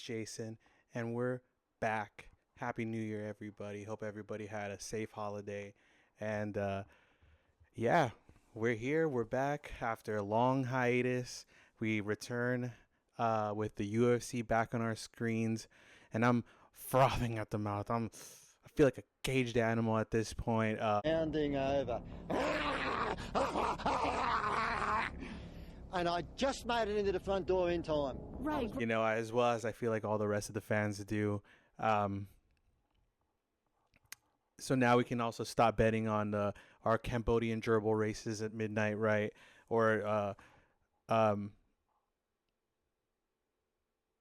Jason, and we're back. Happy New Year, everybody. Hope everybody had a safe holiday. And yeah, we're here. We're back after a long hiatus. We return with the UFC back on our screens, and I'm frothing at the mouth. I feel like a caged animal at this point. Handing over. And I just made it into the front door in time. Right. You know, as well as I feel like all the rest of the fans do. So now we can also stop betting on our Cambodian gerbil races at midnight, right? Or,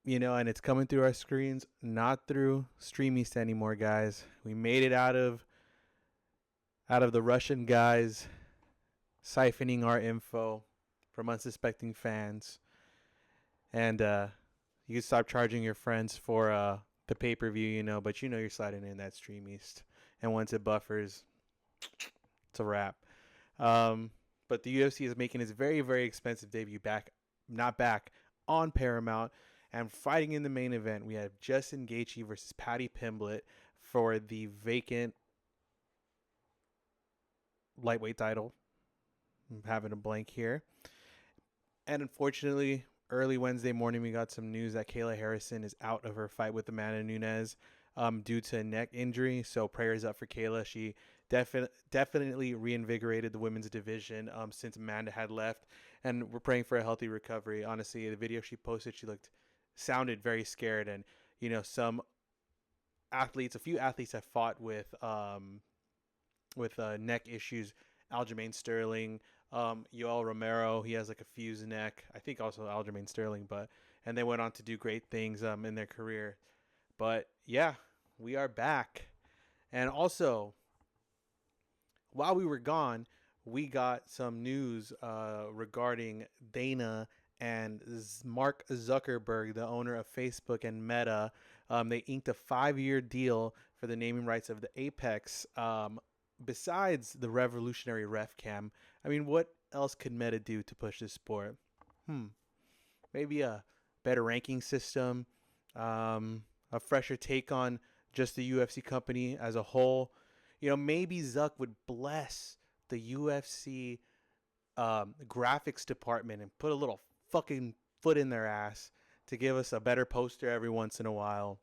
you know, and it's coming through our screens, not through Stream East anymore, guys. We made it out of the Russian guys siphoning our info from unsuspecting fans. And you can stop charging your friends for the pay-per-view, you know, but you know you're sliding in that Stream East. And once it buffers, it's a wrap. But the UFC is making its very, very expensive debut back on Paramount. And fighting in the main event, we have Justin Gaethje versus Paddy Pimblett for the vacant lightweight title. I'm having a blank here. And unfortunately, early Wednesday morning, we got some news that Kayla Harrison is out of her fight with Amanda Nunes due to a neck injury. So prayers up for Kayla. She definitely reinvigorated the women's division since Amanda had left. And we're praying for a healthy recovery. Honestly, the video she posted, she sounded very scared. And, you know, a few athletes have fought with neck issues. Aljamain Sterling, Yoel Romero, he has like a fused neck. I think also Aljamain Sterling, and they went on to do great things in their career. But yeah, we are back. And also, while we were gone, we got some news regarding Dana and Mark Zuckerberg, the owner of Facebook and Meta. They inked a 5-year deal for the naming rights of the Apex. Besides the revolutionary ref cam, I mean, what else could Meta do to push this sport? Maybe a better ranking system, a fresher take on just the UFC company as a whole. You know, maybe Zuck would bless the UFC graphics department and put a little fucking foot in their ass to give us a better poster every once in a while,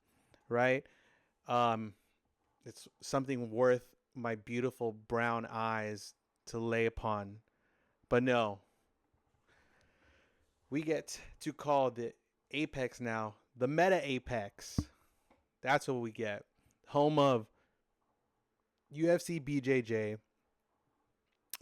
right? It's something worth my beautiful brown eyes to lay upon. But no, we get to call the Apex now the Meta Apex. That's what we get. Home of UFC BJJ,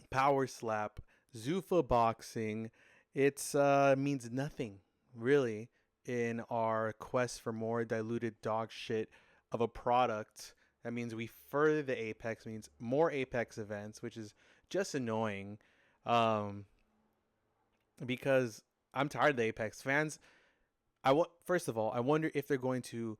Power Slap, Zuffa Boxing. It's means nothing really in our quest for more diluted dog shit of a product. That means we further the Apex, means more Apex events, which is just annoying. Because I'm tired of the Apex fans. First of all, I wonder if they're going to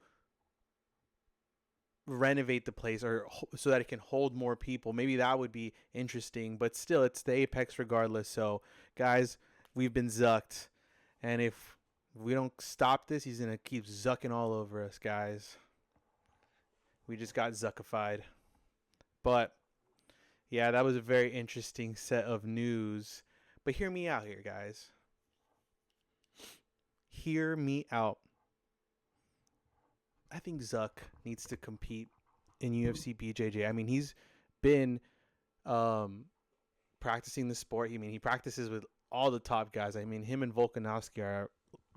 renovate the place or so that it can hold more people. Maybe that would be interesting, but still, it's the Apex regardless. So, guys, we've been zucked, and if we don't stop this, he's gonna keep zucking all over us, guys. We just got zuckified. But yeah, that was a very interesting set of news. But hear me out here, guys. Hear me out. I think Zuck needs to compete in UFC BJJ. I mean, he's been practicing the sport. I mean, he practices with all the top guys. I mean, him and Volkanovski are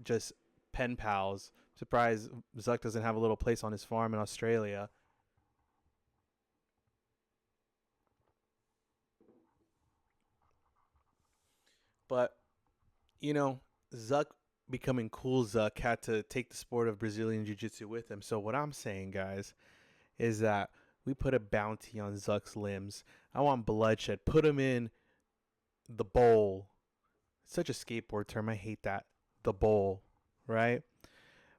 just pen pals. Surprised Zuck doesn't have a little place on his farm in Australia. But, you know, Zuck becoming cool Zuck had to take the sport of Brazilian Jiu-Jitsu with him. So what I'm saying, guys, is that we put a bounty on Zuck's limbs. I want bloodshed. Put him in the bowl. It's such a skateboard term. I hate that. The bowl, right?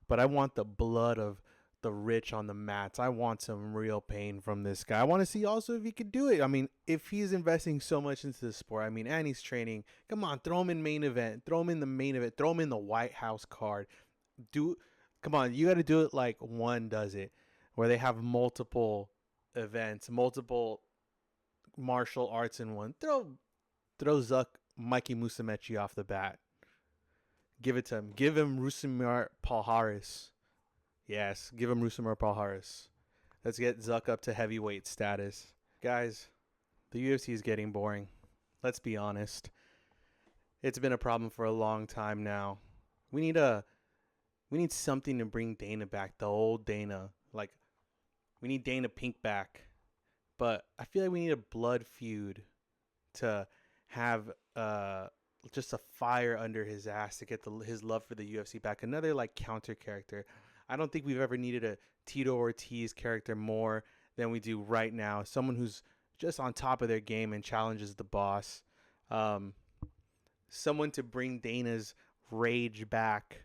But I want the blood of the rich on the mats. I want some real pain from this guy. I want to see also if he could do it. I mean, if he's investing so much into the sport, I mean, and he's training, come on, throw him in main event. Throw him in the main event. Throw him in the White House card. Come on, you got to do it like one does it, where they have multiple events, multiple martial arts in one. Throw Zuck Mikey Musumeci off the bat. Give it to him. Give him Rusumar Palhares. Yes, give him Rusumar Palhares. Let's get Zuck up to heavyweight status. Guys, the UFC is getting boring. Let's be honest. It's been a problem for a long time now. We need something to bring Dana back, the old Dana. Like, we need Dana Pink back. But I feel like we need a blood feud to have just a fire under his ass to get his love for the UFC back. Another like counter character. I don't think we've ever needed a Tito Ortiz character more than we do right now. Someone who's just on top of their game and challenges the boss. Someone to bring Dana's rage back.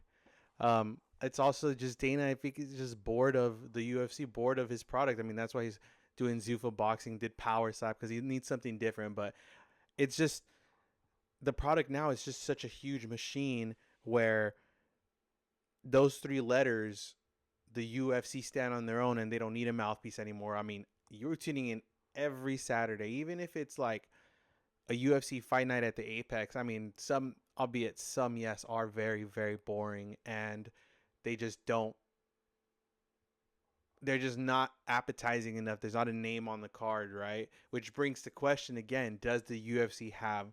It's also just Dana. I think he's just bored of the UFC, bored of his product. I mean, that's why he's doing Zuffa boxing, did Power Slap, because he needs something different. But it's just the product now is just such a huge machine where those three letters, the UFC stand on their own and they don't need a mouthpiece anymore. I mean, you're tuning in every Saturday, even if it's like a UFC fight night at the Apex. I mean, some, albeit some, yes, are very, very boring and they just don't. They're just not appetizing enough. There's not a name on the card, right? Which brings the question again: does the UFC have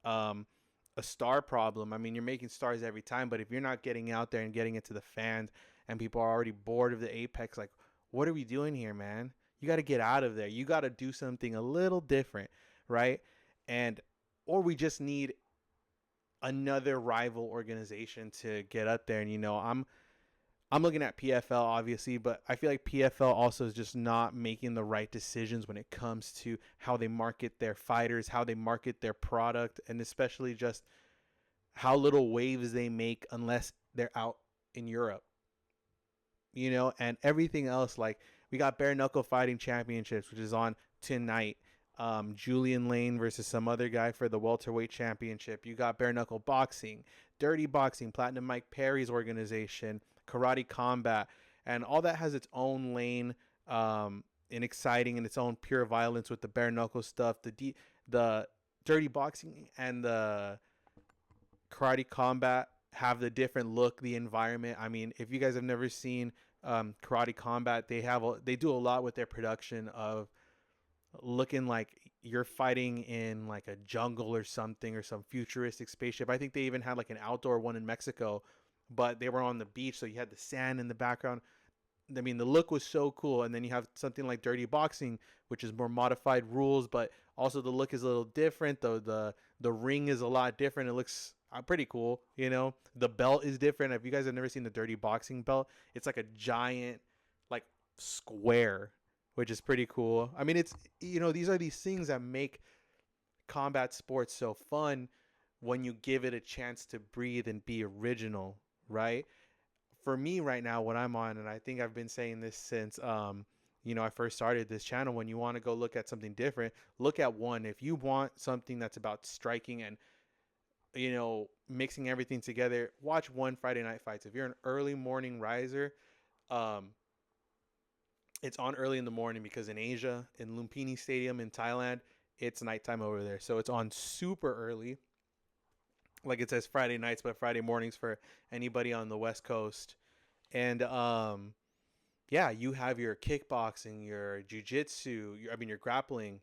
a star problem? I mean, you're making stars every time, but if you're not getting out there and getting it to the fans, and people are already bored of the Apex, like, what are we doing here, man? You got to get out of there. You got to do something a little different, right? And or we just need another rival organization to get up there. And I'm looking at PFL obviously, but I feel like PFL also is just not making the right decisions when it comes to how they market their fighters, how they market their product, and especially just how little waves they make unless they're out in Europe. And everything else, like we got Bare Knuckle Fighting Championships, which is on tonight. Julian Lane versus some other guy for the welterweight championship. You got Bare Knuckle Boxing, Dirty Boxing, Platinum Mike Perry's organization, Karate Combat, and all that has its own lane, and exciting and its own pure violence with the bare knuckle stuff. The Dirty Boxing and the Karate Combat have the different look, the environment. I mean, if you guys have never seen Karate Combat, they do a lot with their production of looking like you're fighting in like a jungle or something, or some futuristic spaceship. I think they even had like an outdoor one in Mexico, but they were on the beach, so you had the sand in the background. I mean, the look was so cool. And then you have something like Dirty Boxing, which is more modified rules, but also the look is a little different. The ring is a lot different. It looks pretty cool. The belt is different. If you guys have never seen the Dirty Boxing belt, it's like a giant, like, square, which is pretty cool. I mean, it's these are these things that make combat sports so fun when you give it a chance to breathe and be original, right? For me right now, what I'm on, and I think I've been saying this since I first started this channel, when you want to go look at something different, look at one. If you want something that's about striking and mixing everything together, watch one Friday Night Fights. If you're an early morning riser, it's on early in the morning because in Asia, in Lumpini Stadium in Thailand, it's nighttime over there. So it's on super early. Like it says Friday nights, but Friday mornings for anybody on the West Coast. And yeah, you have your kickboxing, your jiu-jitsu, your grappling,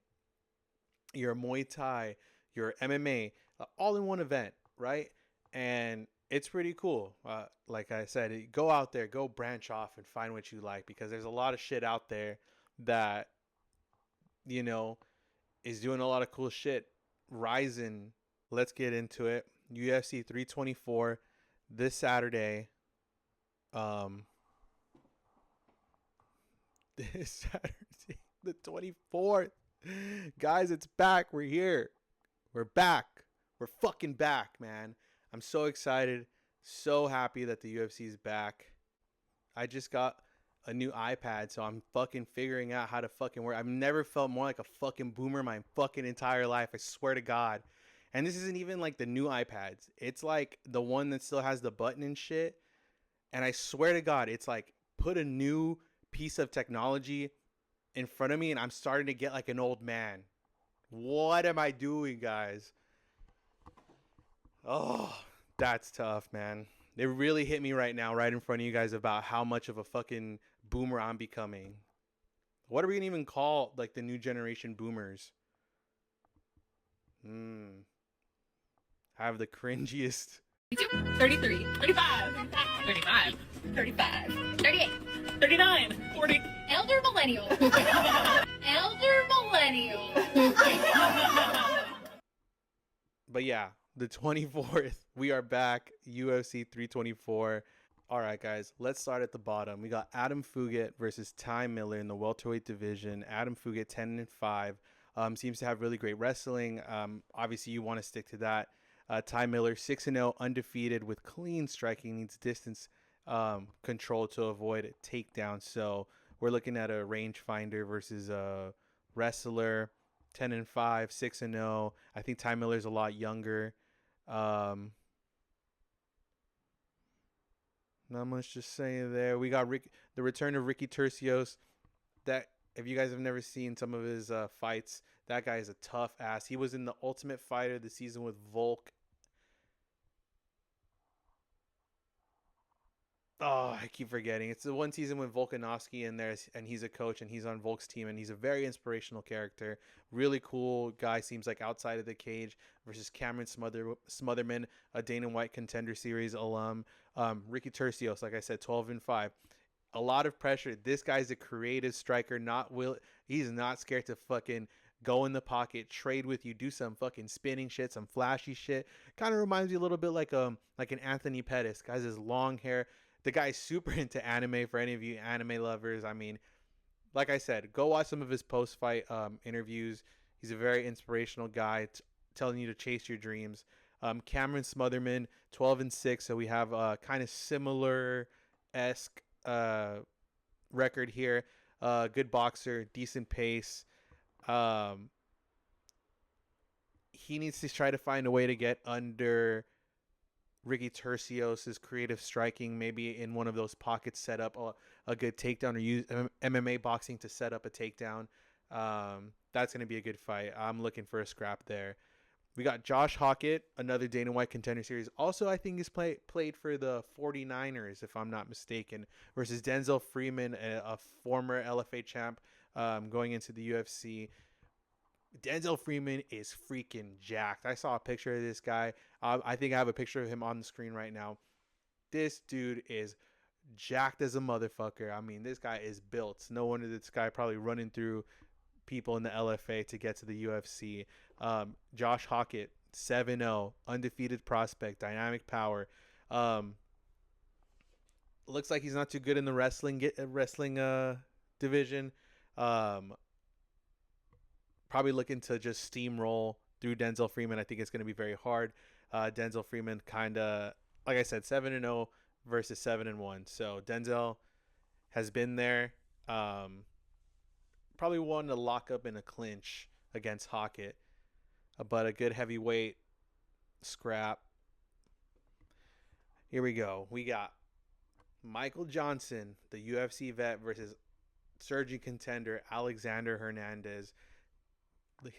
your Muay Thai, your MMA, all in one event, right? And it's pretty cool. Like I said, go out there, go branch off and find what you like, because there's a lot of shit out there that, is doing a lot of cool shit. Ryzen, let's get into it. UFC 324 this Saturday. This Saturday, the 24th. Guys, it's back. We're here. We're back. We're fucking back, man. I'm so excited. So happy that the UFC is back. I just got a new iPad, so I'm fucking figuring out how to fucking work. I've never felt more like a fucking boomer my fucking entire life. I swear to God. And this isn't even like the new iPads. It's like the one that still has the button and shit. And I swear to God, it's like put a new piece of technology in front of me and I'm starting to get like an old man. What am I doing, guys? Oh, that's tough, man. It really hit me right now, right in front of you guys, about how much of a fucking boomer I'm becoming. What are we gonna even call like the new generation boomers? I have the cringiest. 33, 35, 35, 35, 38, 39, 40. Elder millennial. Elder millennial. But yeah, the 24th, we are back. UFC 324. All right, guys, let's start at the bottom. We got Adam Fugit versus Ty Miller in the welterweight division. Adam Fugit 10-5. Seems to have really great wrestling. Obviously, you want to stick to that. Ty Miller 6-0, undefeated with clean striking. Needs distance control to avoid a takedown. So we're looking at a rangefinder versus a wrestler. 10-5, 6-0. I think Ty Miller's a lot younger. Not much to say there. We got the return of Ricky Tercios. That, if you guys have never seen some of his fights, that guy is a tough ass. He was in the Ultimate Fighter this season with Volk. Oh, I keep forgetting. It's the one season with Volkanovski in there, and he's a coach, and he's on Volk's team, and he's a very inspirational character. Really cool guy. Seems like outside of the cage versus Cameron Smotherman, a Dana White Contender Series alum. Ricky Tercios, like I said, 12-5. A lot of pressure. This guy's a creative striker. He's not scared to fucking go in the pocket, trade with you, do some fucking spinning shit, some flashy shit. Kind of reminds me a little bit like an Anthony Pettis. Guys, his long hair. The guy's super into anime. For any of you anime lovers, I mean, like I said, go watch some of his post-fight interviews. He's a very inspirational guy, telling you to chase your dreams. Cameron Smotherman, 12-6. So we have a kind of similar esque record here. Good boxer, decent pace. He needs to try to find a way to get under Ricky Tercios' creative striking, maybe in one of those pockets, set up a good takedown, or use MMA boxing to set up a takedown. That's going to be a good fight. I'm looking for a scrap there. We got Josh Hockett, another Dana White Contender Series. Also, I think he's played for the 49ers, if I'm not mistaken, versus Denzel Freeman, a former LFA champ, going into the UFC. Denzel Freeman is freaking jacked. I saw a picture of this guy. I think I have a picture of him on the screen right now. This dude is jacked as a motherfucker. I mean, this guy is built. No wonder this guy probably running through people in the LFA to get to the UFC. Josh Hockett, 7-0, undefeated prospect, dynamic power. Looks like he's not too good in the wrestling division. Probably looking to just steamroll through Denzel Freeman. I think it's going to be very hard. Denzel Freeman kind of, like I said, 7-0 versus 7-1. So Denzel has been there. Probably won to lock up in a clinch against Hockett, but a good heavyweight scrap. Here we go. We got Michael Johnson, the UFC vet, versus surging contender Alexander Hernandez.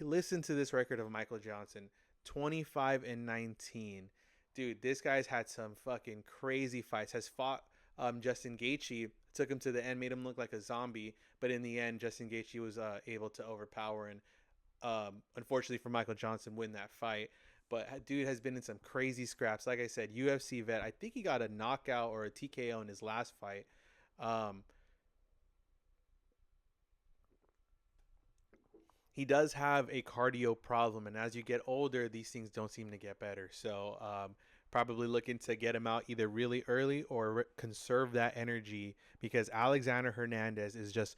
Listen to this record of Michael Johnson, 25-19. Dude, this guy's had some fucking crazy fights. Has fought Justin Gaethje, took him to the end, made him look like a zombie, but in the end, Justin Gaethje was able to overpower and, unfortunately for Michael Johnson, win that fight. But dude has been in some crazy scraps. Like I said, UFC vet. I think he got a knockout or a TKO in his last fight. He does have a cardio problem, and as you get older, these things don't seem to get better. So probably looking to get him out either really early or conserve that energy, because Alexander Hernandez is just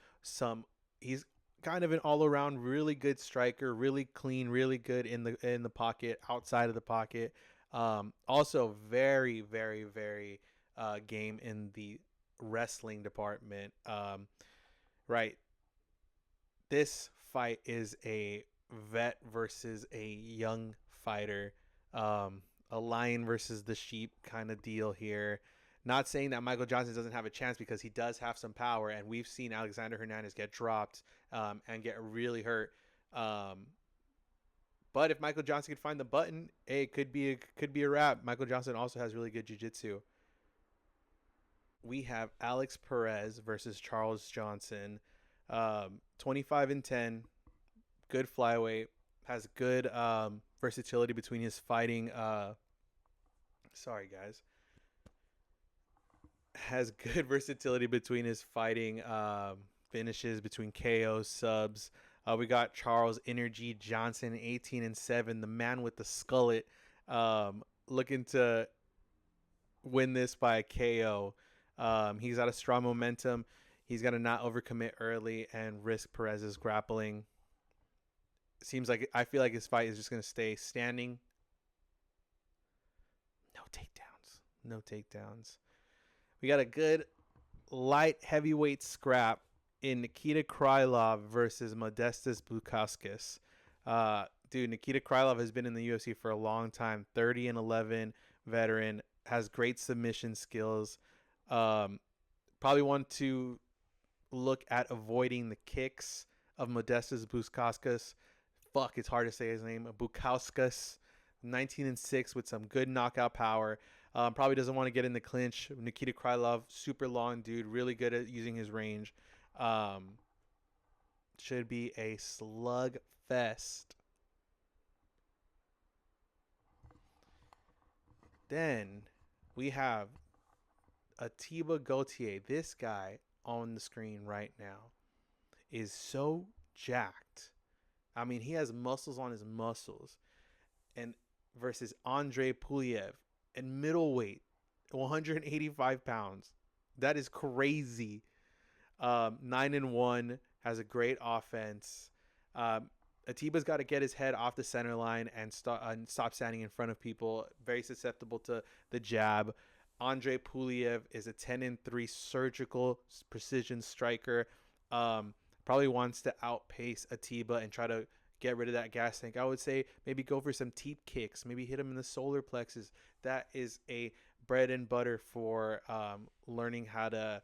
he's kind of an all-around really good striker, really clean, really good in the pocket, outside of the pocket. Also very, very, very game in the wrestling department. Right. This fight is a vet versus a young fighter. A lion versus the sheep kind of deal here. Not saying that Michael Johnson doesn't have a chance, because he does have some power, and we've seen Alexander Hernandez get dropped and get really hurt. But if Michael Johnson could find the button, hey, it could be a wrap. Michael Johnson also has really good jiu-jitsu. We have Alex Perez versus Charles Johnson. 25-10, good flyweight, has good versatility between his fighting. Sorry, guys. Has good versatility between his fighting finishes, between KOs, subs. We got Charles Energy Johnson, 18-7, the man with the skullet, looking to win this by a KO. He's got a strong momentum. He's got to not overcommit early and risk Perez's grappling. I feel like his fight is just going to stay standing. No takedowns. We got a good light heavyweight scrap in Nikita Krylov versus Modestas Bukauskas. Dude, Nikita Krylov has been in the UFC for a long time. 30-11 veteran, has great submission skills. Probably want to look at avoiding the kicks of Modestas Bukauskas. Fuck, it's hard to say his name. Bukauskas, 19-6 with some good knockout power. Probably doesn't want to get in the clinch. Nikita Krylov, super long dude, really good at using his range. Should be a slug fest. Then we have Atiba Gauthier. This guy on the screen right now is so jacked. I mean, he has muscles on his muscles. And versus Andre Puliev in middleweight, 185 pounds. That is crazy. 9-1, has a great offense. Atiba's got to get his head off the center line and stop standing in front of people. Very susceptible to the jab. Andre Puliev is a 10-3 surgical precision striker. Probably wants to outpace Atiba and try to get rid of that gas tank. I would say maybe go for some teep kicks. Maybe hit him in the solar plexus. That is a bread and butter for learning how to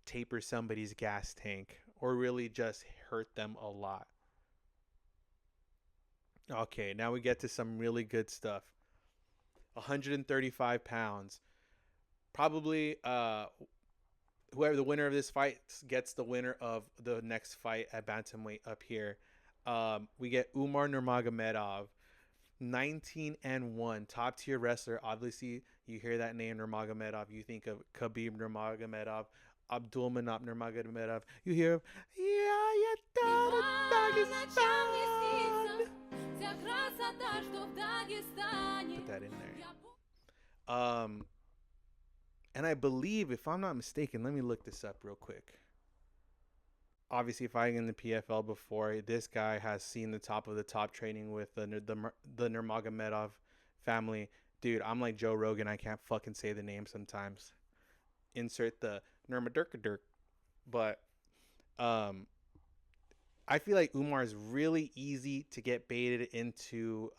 taper somebody's gas tank or really just hurt them a lot. Okay, now we get to some really good stuff. 135 pounds. Probably whoever the winner of this fight gets the winner of the next fight at bantamweight up here. We get Umar Nurmagomedov, 19-1, top tier wrestler. Obviously, you hear that name Nurmagomedov, you think of Khabib Nurmagomedov, Abdulmanap Nurmagomedov. You hear of Dagestan. Put that in there. And I believe, if I'm not mistaken, let me look this up real quick. Obviously, fighting in the PFL before, this guy has seen the top of the top training with the Nurmagomedov family. Dude, I'm like Joe Rogan. I can't fucking say the name sometimes. Insert the Nurmagomedov. But I feel like Umar is really easy to get baited into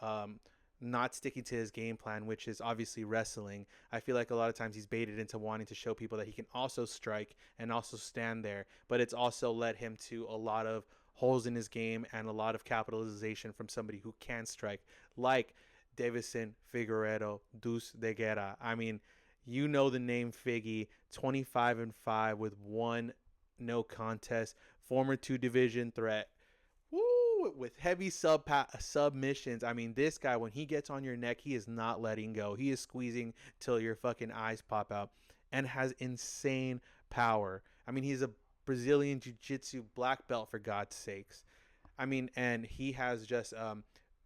not sticking to his game plan, which is obviously wrestling. I feel like a lot of times he's baited into wanting to show people that he can also strike and also stand there, but it's also led him to a lot of holes in his game and a lot of capitalization from somebody who can strike, like Davison Figueiredo Deuce de Guerra. I mean, you know the name Figgy, 25-5 with one no contest, former 2 division threat. Woo, with heavy submissions. I mean, this guy, when he gets on your neck, he is not letting go. He is squeezing till your fucking eyes pop out, and has insane power. I mean, he's a Brazilian jiu-jitsu black belt, for God's sakes. I mean, and he has just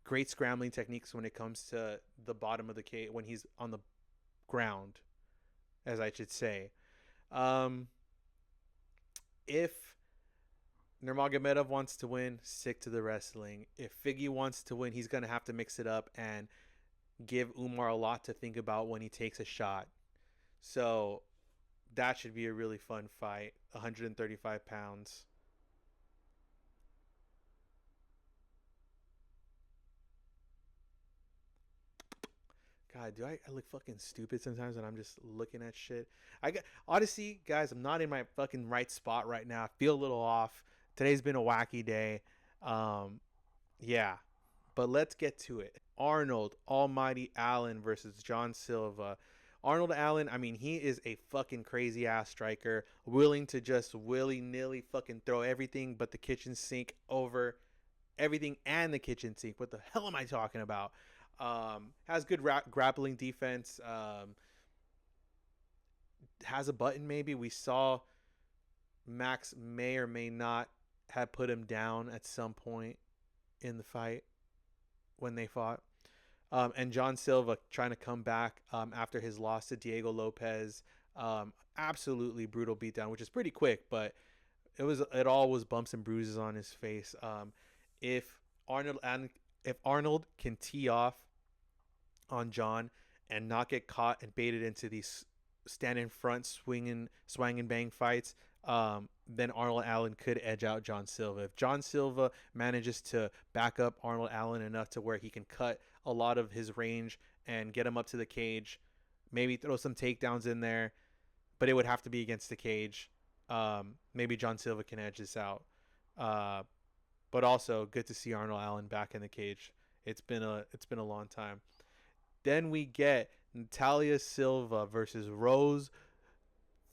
great scrambling techniques when it comes to the bottom of the cage, when he's on the ground, as I should say. If Nurmagomedov wants to win, stick to the wrestling. If Figgy wants to win, he's going to have to mix it up and give Umar a lot to think about when he takes a shot. So that should be a really fun fight. 135 pounds. God, do I look fucking stupid sometimes when I'm just looking at shit? I got Odyssey, guys. I'm not in my fucking right spot right now. I feel a little off. Today's been a wacky day. Um, yeah, but let's get to it. Arnold Almighty Allen versus John Silva. Arnold Allen, I mean, he is a fucking crazy ass striker, willing to just willy nilly fucking throw everything but the kitchen sink over everything and the kitchen sink. What the hell am I talking about? Has good grappling defense. Has a button maybe. We saw Max may or may not have put him down at some point in the fight when they fought. And John Silva trying to come back after his loss to Diego Lopez. Absolutely brutal beatdown, which is pretty quick, but it all was bumps and bruises on his face. If Arnold can tee off on John and not get caught and baited into these stand in front swing and bang fights, then Arnold Allen could edge out John Silva. If John Silva manages to back up Arnold Allen enough to where he can cut a lot of his range and get him up to the cage, maybe throw some takedowns in there, but it would have to be against the cage. Maybe John Silva can edge this out. But also good to see Arnold Allen back in the cage. It's been a long time. Then we get Natalia Silva versus Rose.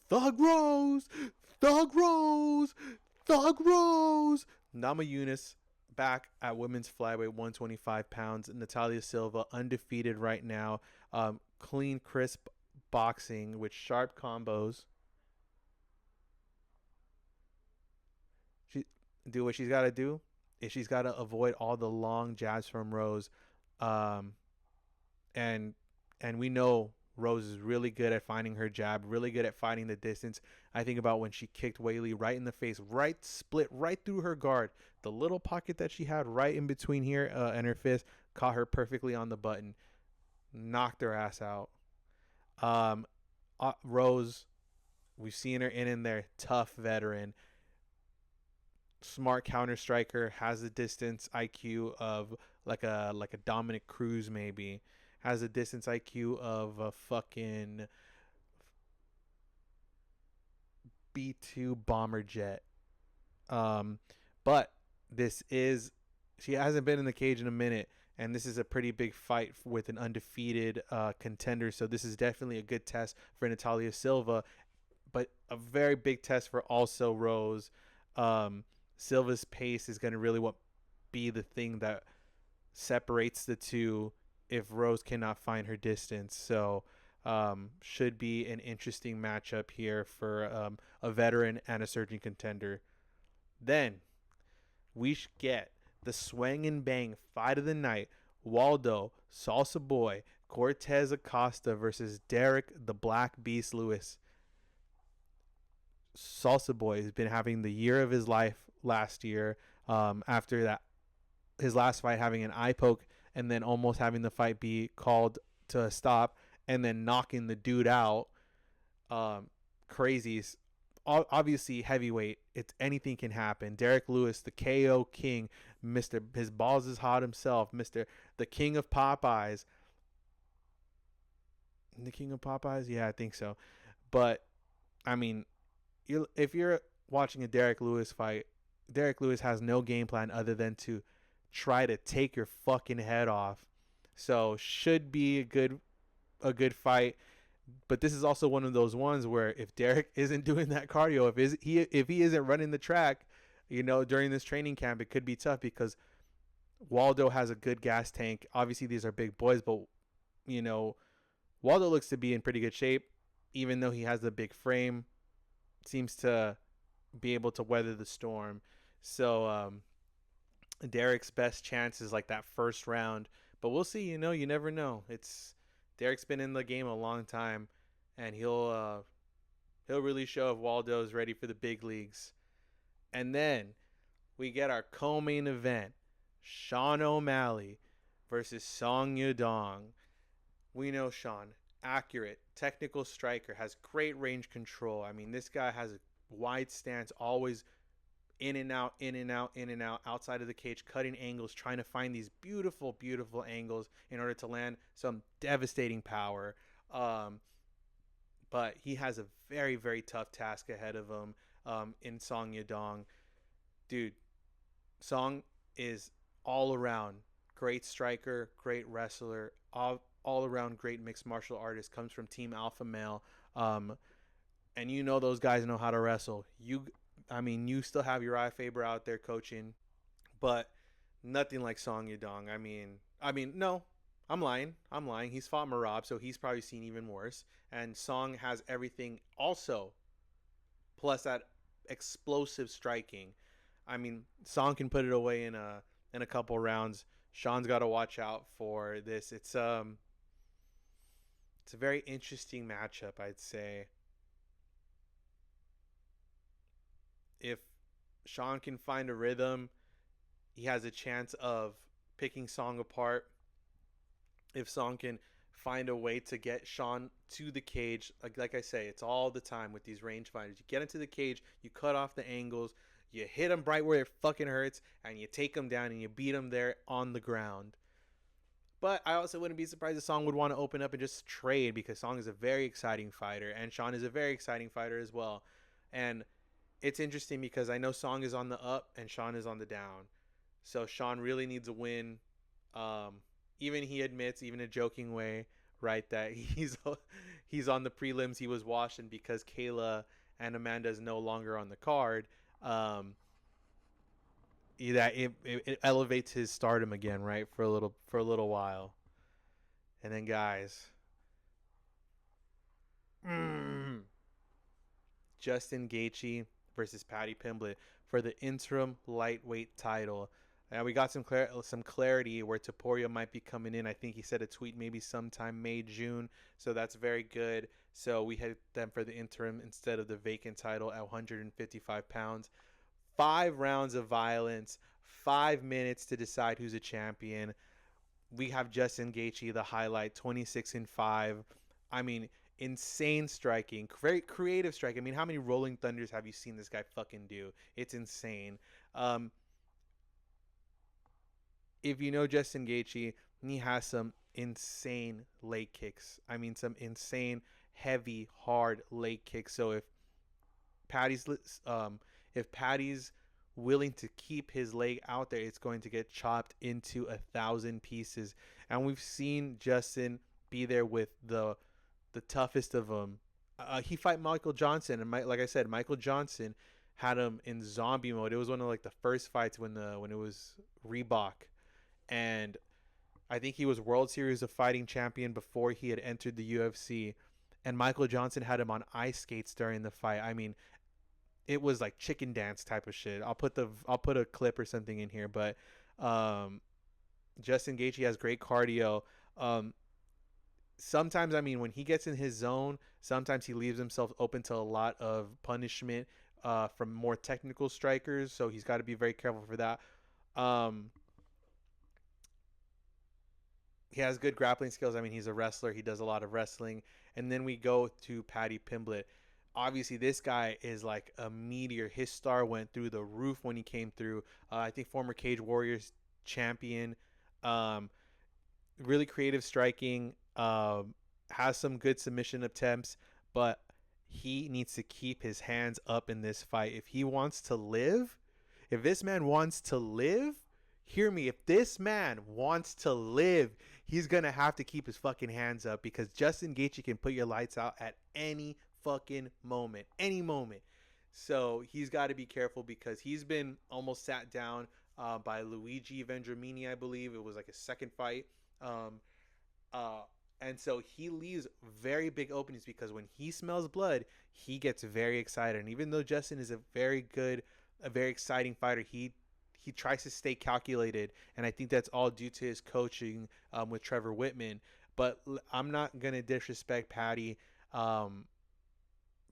Thug Rose, Thug Rose, Thug Rose. Namajunas back at women's flyweight, 125 pounds. Natalia Silva undefeated right now. Clean, crisp boxing with sharp combos. She do what she's got to do. Is she's got to avoid all the long jabs from Rose. And we know Rose is really good at finding her jab, really good at finding the distance. I think about when she kicked Weili right in the face, split right through her guard. The little pocket that she had right in between here and her fist caught her perfectly on the button, knocked her ass out. Rose, we've seen her in there, tough veteran, smart counter striker, has the distance IQ of like a Dominic Cruz maybe. Has a distance IQ of a fucking B-2 bomber jet. But she hasn't been in the cage in a minute, and this is a pretty big fight with an undefeated contender. So this is definitely a good test for Natalia Silva, but a very big test for also Rose. Silva's pace is going to really be the thing that separates the two if Rose cannot find her distance. So should be an interesting matchup here for a veteran and a surging contender. Then we get the swing and bang fight of the night. Waldo, Salsa Boy, Cortez Acosta versus Derek the Black Beast Lewis. Salsa Boy has been having the year of his life last year after that his last fight having an eye poke and then almost having the fight be called to a stop and then knocking the dude out. Crazies. Obviously heavyweight, it's anything can happen. Derek Lewis, the KO king, Mr. His balls is hot himself, Mr. the King of Popeyes. The King of Popeyes? Yeah, I think so. But I mean, if you're watching a Derek Lewis fight, Derek Lewis has no game plan other than to try to take your fucking head off. So should be a good fight. But this is also one of those ones where if Derek isn't doing that cardio, if he isn't running the track, during this training camp, it could be tough because Waldo has a good gas tank. Obviously, these are big boys, but Waldo looks to be in pretty good shape, even though he has the big frame. Seems to be able to weather the storm. So Derek's best chance is like that first round, but we'll see. You never know. Derek's been in the game a long time, and he'll really show if Waldo is ready for the big leagues. And then we get our co-main event: Sean O'Malley versus Song Yudong. We know Sean, accurate, technical striker, has great range control. I mean, this guy has a wide stance, always in and out, in and out, in and out, outside of the cage, cutting angles, trying to find these beautiful, beautiful angles in order to land some devastating power. Um, but he has a very, very tough task ahead of him in Song Yadong. Dude, Song is all around great striker, great wrestler, all around great mixed martial artist. Comes from Team Alpha Male, um, and you know those guys know how to wrestle. You still have Uriah Faber out there coaching, but nothing like Song Yadong. No, I'm lying. I'm lying. He's fought Marab, so he's probably seen even worse. And Song has everything also, plus that explosive striking. Song can put it away in a couple rounds. Sean's got to watch out for this. It's a very interesting matchup, I'd say. If Sean can find a rhythm, he has a chance of picking Song apart. If Song can find a way to get Sean to the cage, like I say, it's all the time with these range fighters. You get into the cage, you cut off the angles, you hit him right where it fucking hurts, and you take him down and you beat him there on the ground. But I also wouldn't be surprised if Song would want to open up and just trade, because Song is a very exciting fighter and Sean is a very exciting fighter as well. And it's interesting because I know Song is on the up and Sean is on the down. So Sean really needs a win. Um, Even he admits, even a joking way, right, that he's on the prelims. He was washed, and because Kayla and Amanda is no longer on the card, um, that it elevates his stardom again, right, for a little while. And then guys, mm, Justin Gaethje versus Paddy Pimblett for the interim lightweight title. And we got some clarity where Taporia might be coming in. I think he said a tweet maybe sometime May, June. So that's very good. So we had them for the interim instead of the vacant title at 155 pounds. 5 rounds of violence, 5 minutes to decide who's a champion. We have Justin Gaethje, the highlight, 26-5. Insane striking, very creative striking. How many rolling thunders have you seen this guy fucking do? It's insane. If you know Justin Gaethje, he has some insane leg kicks. Some insane, heavy, hard leg kicks. So Patty's if Patty's willing to keep his leg out there, it's going to get chopped into 1,000 pieces. And we've seen Justin be there with the toughest of them. He fight Michael Johnson, and like I said, Michael Johnson had him in zombie mode. It was one of the first fights when it was Reebok, and I think he was World Series of Fighting champion before he had entered the UFC. And Michael Johnson had him on ice skates during the fight. It was like chicken dance type of shit. I'll put a clip or something in here, but Justin Gaethje has great cardio. Sometimes, when he gets in his zone, sometimes he leaves himself open to a lot of punishment from more technical strikers. So he's got to be very careful for that. He has good grappling skills. He's a wrestler. He does a lot of wrestling. And then we go to Paddy Pimblett. Obviously, this guy is like a meteor. His star went through the roof when he came through. I think former Cage Warriors champion. Really creative striking. Has some good submission attempts, but he needs to keep his hands up in this fight. If he wants to live, if this man wants to live, hear me. If this man wants to live, he's going to have to keep his fucking hands up, because Justin Gaethje can put your lights out at any fucking moment. Any moment. So he's got to be careful, because he's been almost sat down by Luigi Vendramini, I believe. It was like a second fight. And so he leaves very big openings, because when he smells blood, he gets very excited. And even though Justin is a very exciting fighter, he tries to stay calculated, and I think that's all due to his coaching with Trevor Whitman. But I'm not gonna disrespect Paddy,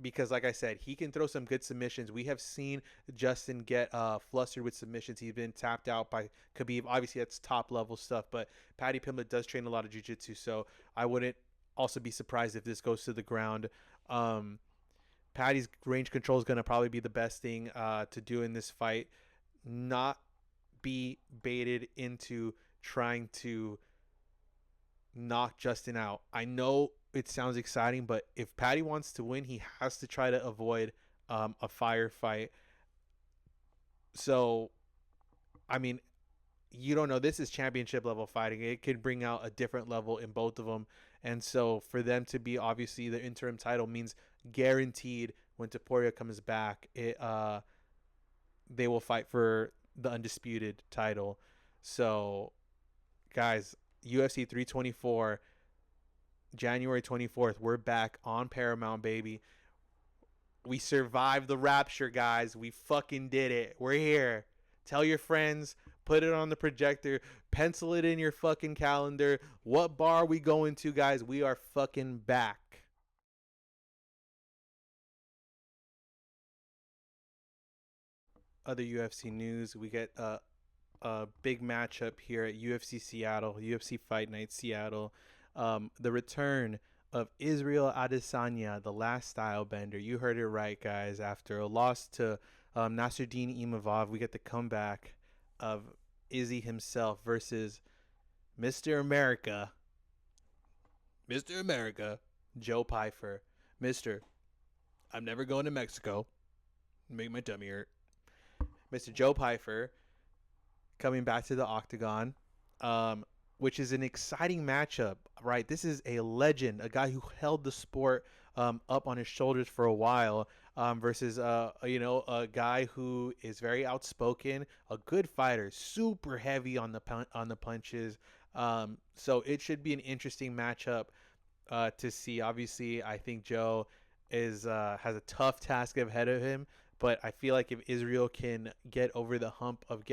because, like I said, he can throw some good submissions. We have seen Justin get flustered with submissions. He's been tapped out by Khabib. Obviously, that's top level stuff. But Paddy Pimblett does train a lot of jiu-jitsu, so I wouldn't also be surprised if this goes to the ground. Patty's range control is going to probably be the best thing to do in this fight. Not be baited into trying to knock Justin out. I know it sounds exciting, but if Patty wants to win, he has to try to avoid a firefight. So, I mean, you don't know. This is championship level fighting. It could bring out a different level in both of them. And so, for them to be obviously the interim title means guaranteed when Taporia comes back, they will fight for the undisputed title. So, guys, UFC 324, January 24th, we're back on Paramount, baby. We survived the rapture, guys. We fucking did it. We're here. Tell your friends, put it on the projector, pencil it in your fucking calendar. What bar are we going to, guys? We are fucking back. Other UFC news, we get a big matchup here at UFC Seattle, UFC Fight Night Seattle. The return of Israel Adesanya, the last style bender. You heard it right, guys. After a loss to Nasruddin Imavov, we get the comeback of Izzy himself versus Mr. America. Mr. America, Joe Pyfer. Mr. I'm never going to Mexico. Make my tummy hurt. Mr. Joe Pyfer coming back to the octagon, which is an exciting matchup, right? This is a legend, a guy who held the sport up on his shoulders for a while, versus a guy who is very outspoken, a good fighter, super heavy on the punches. So it should be an interesting matchup to see. Obviously, I think Joe is has a tough task ahead of him, but I feel like if Israel can get over the hump of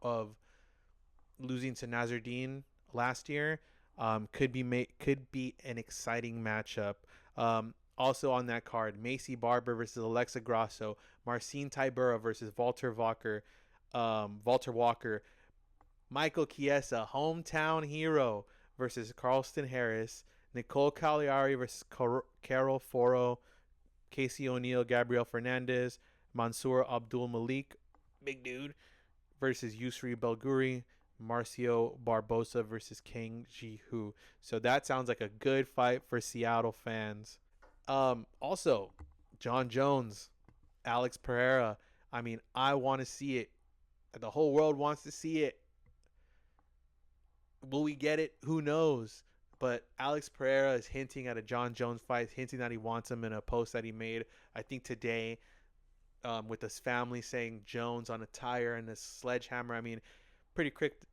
of losing to Nasruddin last year, could be an exciting matchup. Also on that card, Macy Barber versus Alexa Grasso, Marcin Tybura versus Walter Walker, Michael Chiesa, hometown hero, versus Carlston Harris, Nicole Cagliari versus Carol Foro, Casey O'Neill, Gabriel Fernandez, Mansour Abdul Malik, big dude, versus Yusri Belguri, Marcio Barbosa versus Kang Ji Hu. So that sounds like a good fight for Seattle fans. Also, John Jones, Alex Pereira. I mean, I want to see it. The whole world wants to see it. Will we get it? Who knows? But Alex Pereira is hinting at a John Jones fight, hinting that he wants him in a post that he made, I think today, with his family saying Jones on a tire and a sledgehammer. I mean, pretty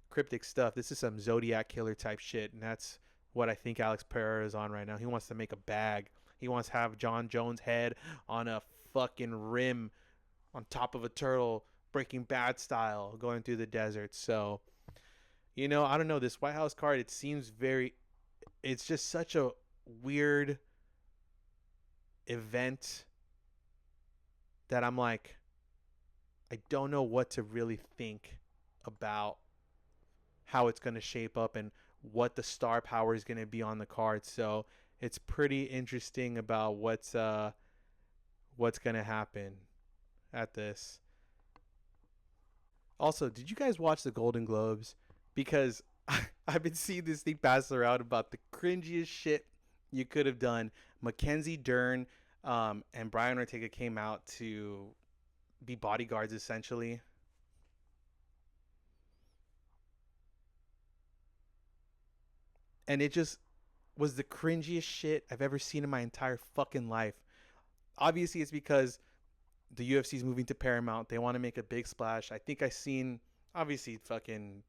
cryptic stuff. This is some Zodiac killer type shit, and that's what I think Alex Pereira is on right now. He wants to make a bag. He wants to have John Jones' head on a fucking rim on top of a turtle, Breaking Bad style, going through the desert. So, I don't know. This White House card, it seems it's just such a weird event that I'm like, I don't know what to really think about how it's going to shape up and what the star power is going to be on the card. So it's pretty interesting about what's going to happen at this. Also, did you guys watch the Golden Globes? Because I've been seeing this thing pass around about the cringiest shit you could have done. Mackenzie Dern and Brian Ortega came out to be bodyguards, essentially. And it just was the cringiest shit I've ever seen in my entire fucking life. Obviously, it's because the UFC is moving to Paramount. They want to make a big splash. I think I seen, obviously, fucking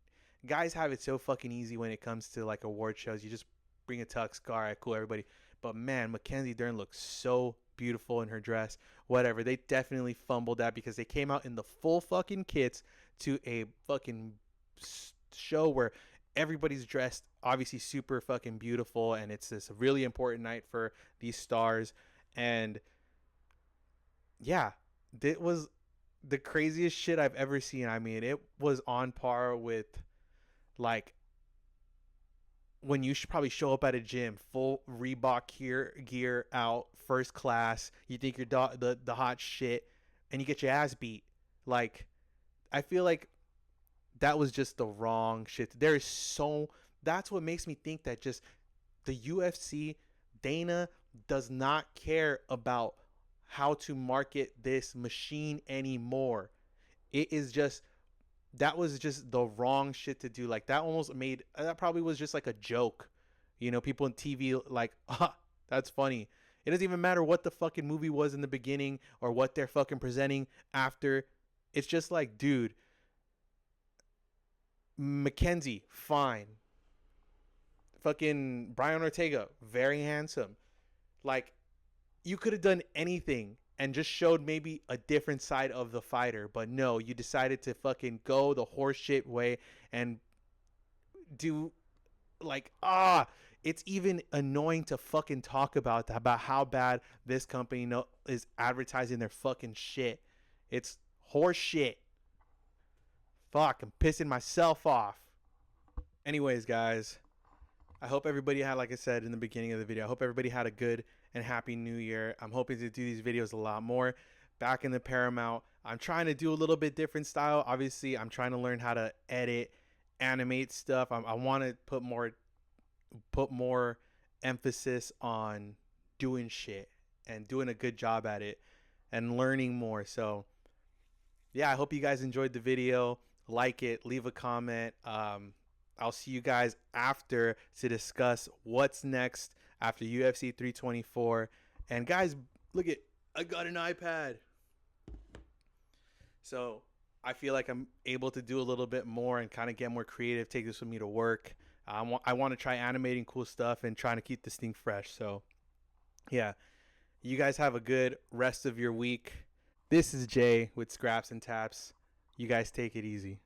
guys have it so fucking easy when it comes to like award shows. You just bring a tux, all right, cool, everybody. But man, Mackenzie Dern looks so beautiful in her dress. Whatever. They definitely fumbled that because they came out in the full fucking kits to a fucking show where everybody's dressed obviously super fucking beautiful, and it's this really important night for these stars. And yeah, it was the craziest shit I've ever seen. I mean, it was on par with like when you should probably show up at a gym full Reebok gear out, first class, you think you're the hot shit, and you get your ass beat. Like, I feel like that was just the wrong shit. There is so, that's what makes me think that just the UFC, Dana does not care about how to market this machine anymore. It is just, that was just the wrong shit to do. Like, that almost made, that probably was just like a joke. You know, people in TV like, ah, that's funny. It doesn't even matter what the fucking movie was in the beginning or what they're fucking presenting after. It's just like, dude, Mackenzie, fine. Fucking Brian Ortega, very handsome. Like, you could have done anything and just showed maybe a different side of the fighter, but no, you decided to fucking go the horseshit way and do, like, it's even annoying to fucking talk about that, about how bad this company is advertising their fucking shit. It's horse shit. Fuck, I'm pissing myself off. Anyways, guys, I hope everybody had, like I said in the beginning of the video, I hope everybody had a good and happy new year. I'm hoping to do these videos a lot more. Back in the Paramount, I'm trying to do a little bit different style. Obviously, I'm trying to learn how to edit, animate stuff. I want to put more emphasis on doing shit and doing a good job at it and learning more. So yeah, I hope you guys enjoyed the video. Like it, leave a comment. I'll see you guys after to discuss what's next after UFC 324. And guys, look at, I got an iPad. So I feel like I'm able to do a little bit more and kind of get more creative, take this with me to work. I want to try animating cool stuff and trying to keep this thing fresh. So yeah, you guys have a good rest of your week. This is Jay with Scraps and Taps. You guys take it easy.